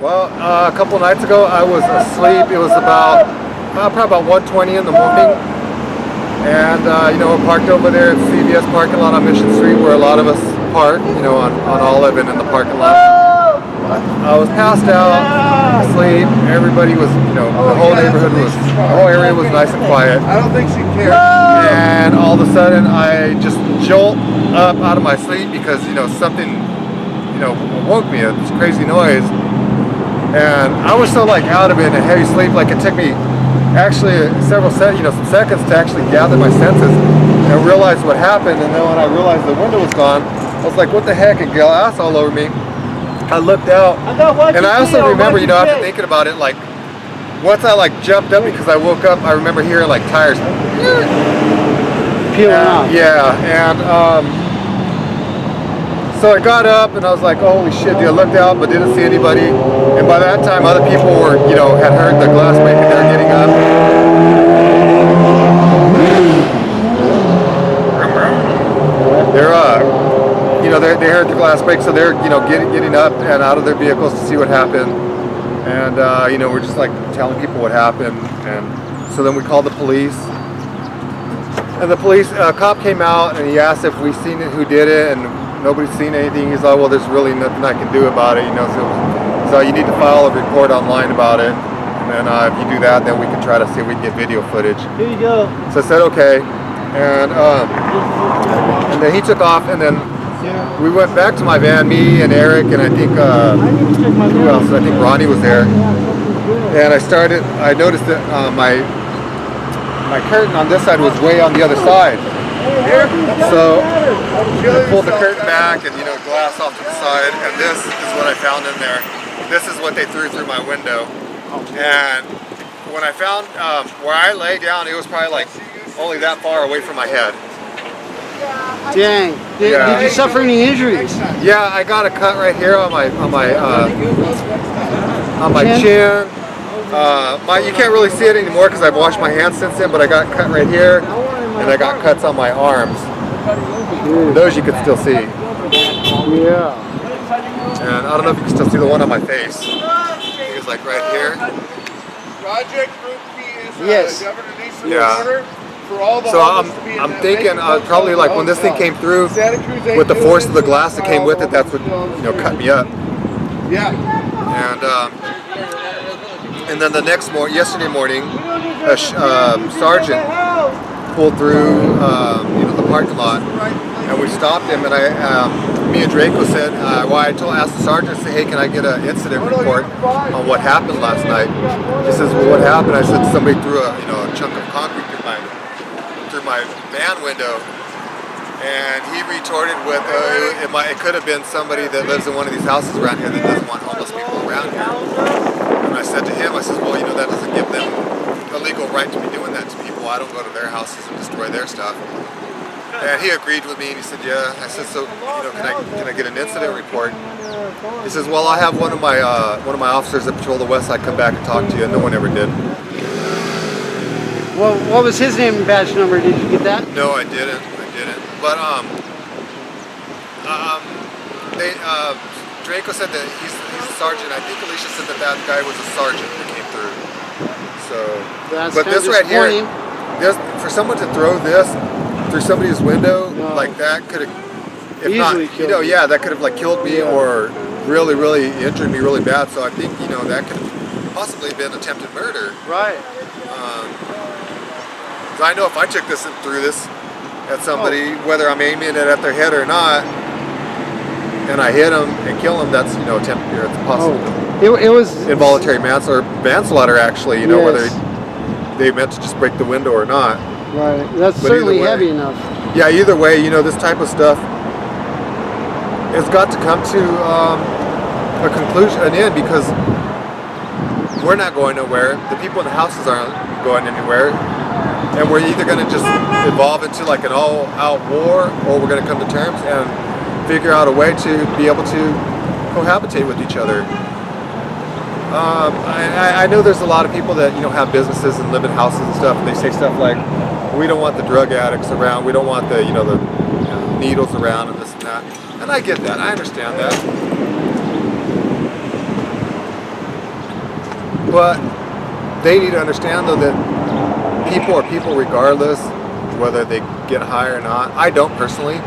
Well, a couple nights ago I was asleep. It was about probably about 1:20 in the morning, and you know, we're parked over there at CVS parking lot on Mission Street, where a lot of us park. You know, on Olive and in the parking lot. I was passed out, asleep. Everybody was, you know, the whole neighborhood was, the whole area was nice and quiet. I don't think she cares. And all of a sudden, I just jolt up out of my sleep because, you know, something, you know, woke me. This crazy noise. And I was so like out of it in a heavy sleep, like it took me actually several some seconds to actually gather my senses and realize what happened. And then when I realized the window was gone, I was like, what the heck? And glass all over me. I looked out, and I also remember, you know, after thinking about it, like once I like jumped up because I woke up, I remember hearing like tires peeling out. Yeah, and so I got up and I was like, holy shit, dude. I looked out but didn't see anybody, and by that time other people were, you know, had heard the glass break and they're getting up. You know, they heard the glass break, so they're, you know, getting up and out of their vehicles to see what happened. And you know, we're just like telling people what happened. And so then we called the police, and the police cop came out and he asked if we seen it, who did it, and nobody's seen anything. He's like, well, there's really nothing I can do about it, you know. So you need to file a report online about it, and then if you do that, then we can try to see if we can get video footage. Here you go. So I said okay, and then he took off, and then we went back to my van, me and Eric, and I think who else? I think Ronnie was there. And I noticed that my curtain on this side was way on the other side. So I pulled the curtain back and, you know, glass off to the side, and this is what I found in there. This is what they threw through my window. And when I found where I lay down, it was probably like only that far away from my head. Dang. Did you suffer any injuries? Yeah, I got a cut right here on my chin. You can't really see it anymore because I've washed my hands since then, but I got cut right here, and I got cuts on my arms. Those you can still see. Yeah. And I don't know if you can still see the one on my face. It's like right here. Project Group P is yes. Governor Neeson's order. So I'm thinking probably like when this thing came through with the force of the glass that came with it, that's what, you know, cut me up. Yeah. And then the next yesterday morning, a sergeant pulled through you know, the parking lot, and we stopped him, and me and Draco said, I asked the sergeant, say, hey, can I get an incident report on what happened last night? He says, well, what happened? I said, somebody threw a chunk of concrete through my van window, and he retorted with, it could have been somebody that lives in one of these houses around here that doesn't want homeless people around here. And I said to him, I said, well, you know, that doesn't give them a legal right to be doing that to people. I don't go to their houses and destroy their stuff. And he agreed with me, and he said, yeah. I said, so, you know, can I get an incident report? He says, well, I'll have one of my officers that patrol the west side come back and talk to you, and no one ever did. Well, what was his name and badge number? Did you get that? No, I didn't. But Draco said that he's a sergeant. I think Alicia said that guy was a sergeant that came through. So, but this right here, for someone to throw this through somebody's window like that could have, if not, you know, yeah, that could have like killed me or really, really injured me really bad. So I think, you know, that could have possibly been attempted murder. Right. I know if I took this and threw this at somebody, whether I'm aiming it at their head or not, and I hit them and kill them, that's, you know, attempted murder. It's possible. It was involuntary manslaughter, actually, you know, whether they meant to just break the window or not. Right. That's certainly heavy enough. Yeah, either way, you know, this type of stuff has got to come to a conclusion, an end, because we're not going nowhere. The people in the houses aren't going anywhere. And we're either going to just evolve into like an all-out war, or we're going to come to terms and figure out a way to be able to cohabitate with each other. I know there's a lot of people that, you know, have businesses and live in houses and stuff, and they say stuff like, we don't want the drug addicts around, we don't want the, the needles around and this and that. And I get that, I understand that. But they need to understand though that people are people regardless, whether they get high or not. I don't personally.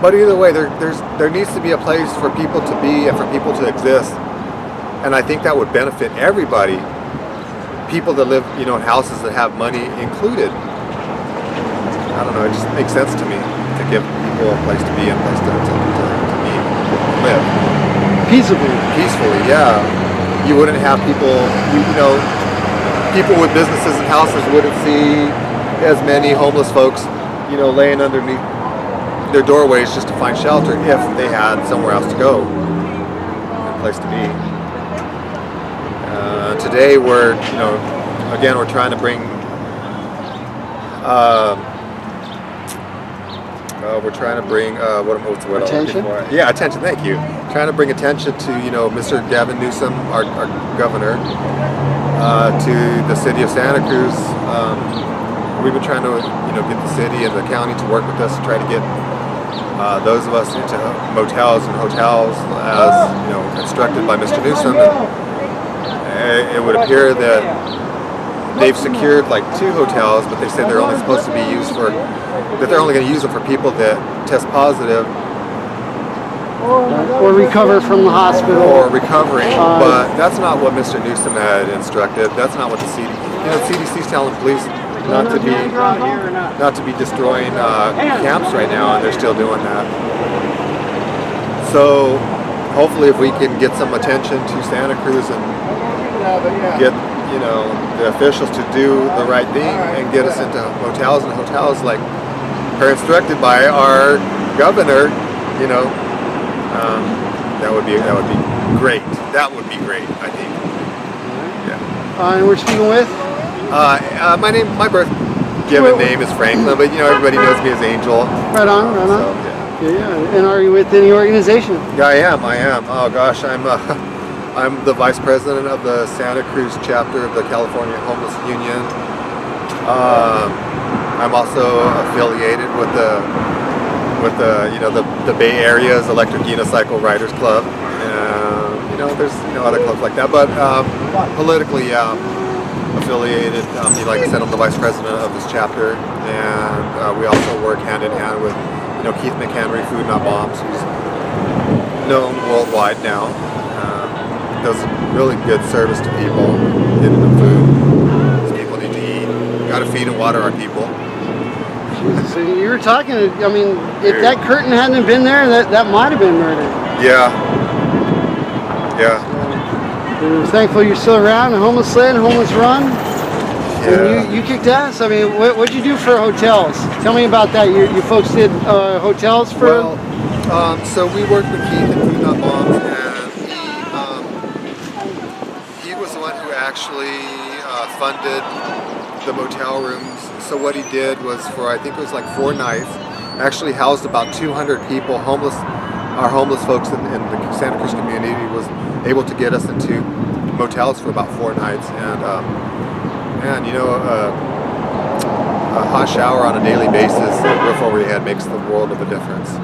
But either way, there needs to be a place for people to be and for people to exist. And I think that would benefit everybody. People that live, in houses that have money included. I don't know, it just makes sense to me to give people a place to be and a place to be, live. Peacefully, yeah. You wouldn't have people, people with businesses and houses wouldn't see as many homeless folks, laying underneath their doorways just to find shelter if they had somewhere else to go, a place to be. Today we're trying to bring what's the word? Attention? Yeah, attention. Thank you. Trying to bring attention to Mr. Gavin Newsom, our governor, to the city of Santa Cruz. We've been trying to get the city and the county to work with us to try to get those of us into motels and hotels as instructed by Mr. Newsom. And it would appear that they've secured like 2 hotels, but they said they're only supposed to be used that they're only going to use them for people that test positive or recover from the hospital. Or recovering, but that's not what Mr. Newsom had instructed. That's not what the CDC's telling police not to be destroying camps right now, and they're still doing that. So hopefully if we can get some attention to Santa Cruz and get the officials to do the right thing and get us into motels and hotels like are instructed by our governor, that would be great. That would be great, I think. Yeah. And we're speaking with? My birth given name is Franklin, but everybody knows me as Angel. Right on. So, Yeah. And are you with any organization? Yeah, I am. Oh gosh, I'm the vice president of the Santa Cruz chapter of the California Homeless Union. I'm also affiliated with the Bay Area's Electric Unicycle Riders Club. There's other clubs like that, but politically, affiliated. Like I said, I'm the vice president of this chapter, and we also work hand in hand with Keith McHenry, Food Not Bombs, who's known worldwide now. Does really good service to people, giving them food. People need to eat. Got to feed and water our people. So you were talking, if that curtain hadn't been there, that might have been murder. Yeah. We're thankful you're still around, Homeless Sled, Homeless Run. Yeah. And you kicked ass. What'd you do for hotels? Tell me about that. You folks did hotels for... Well, so we worked with Keith and Food Not Bombs, and he was the one who actually funded the motel rooms. So what he did was I think it was like 4 nights, actually housed about 200 people, our homeless folks in the Santa Cruz community, was able to get us into motels for about 4 nights. And a hot shower on a daily basis, a roof over your head makes the world of a difference.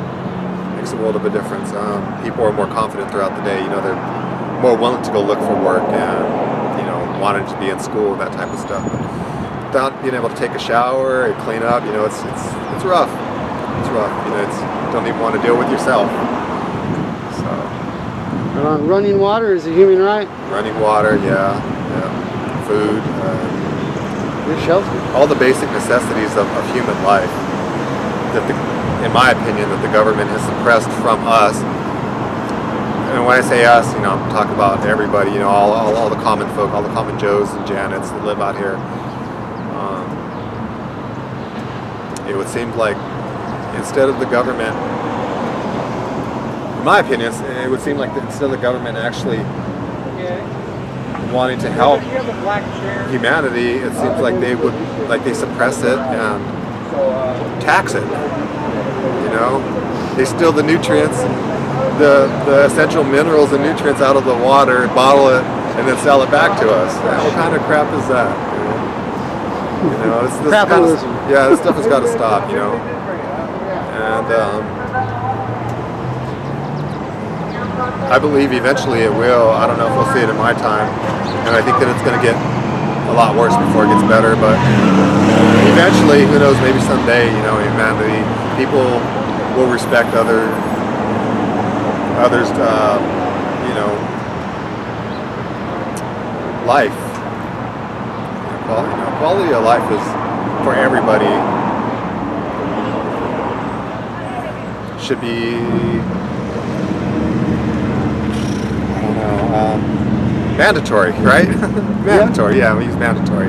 People are more confident throughout the day. They're more willing to go look for work and wanting to be in school, that type of stuff. But without being able to take a shower and clean up, it's rough. It's rough. Don't even want to deal with yourself. So. Running water is a human right. Running water, yeah. Food. Good shelter. All the basic necessities of human life in my opinion, that the government has suppressed from us. And when I say us, I'm talking about everybody, all the common folk, all the common Joes and Janets that live out here. It would seem like instead of the government, in my opinion, it would seem like instead of the government actually wanting to help humanity, it seems like they suppress it and tax it. They steal the nutrients, the essential minerals and nutrients out of the water, bottle it, and then sell it back to us. What kind of crap is that? This Capitalism. this stuff has got to stop. And I believe eventually it will. I don't know if we'll see it in my time, and I think that it's going to get a lot worse before it gets better. But eventually, who knows? Maybe someday, humanity, people will respect others. Life. Quality of life is for everybody. Should be, I don't know, mandatory, right? Mandatory, yeah, we use mandatory.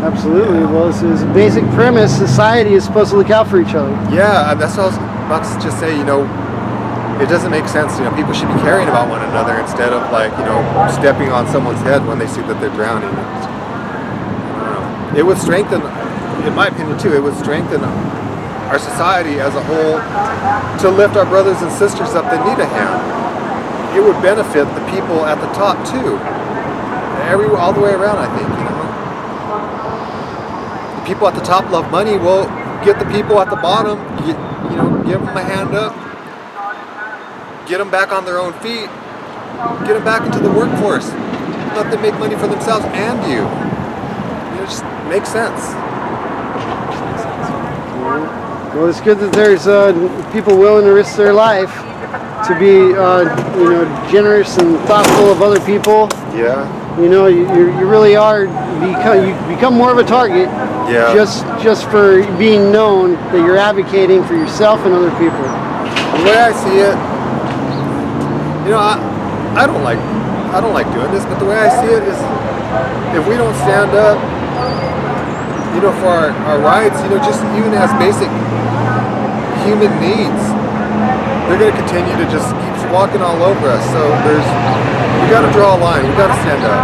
Absolutely. Well, it's a basic premise. Society is supposed to look out for each other. Yeah, that's what I was about to just say. It doesn't make sense. People should be caring about one another instead of stepping on someone's head when they see that they're drowning. It would strengthen, in my opinion too, it would strengthen our society as a whole to lift our brothers and sisters up that need a hand. It would benefit the people at the top too. All the way around, I think. The people at the top love money. Well, get the people at the bottom. Give them a hand up. Get them back on their own feet. Get them back into the workforce. Let them make money for themselves and you. It just makes sense. Well, it's good that there's people willing to risk their life to be, generous and thoughtful of other people. Yeah. You really are you become more of a target. Yeah. Just for being known that you're advocating for yourself and other people. The way I see it, I don't like doing this, but the way I see it is, if we don't stand up, for our rights, just even as basic human needs, they're going to continue to just keep walking all over us. So we got to draw a line. We got to stand up.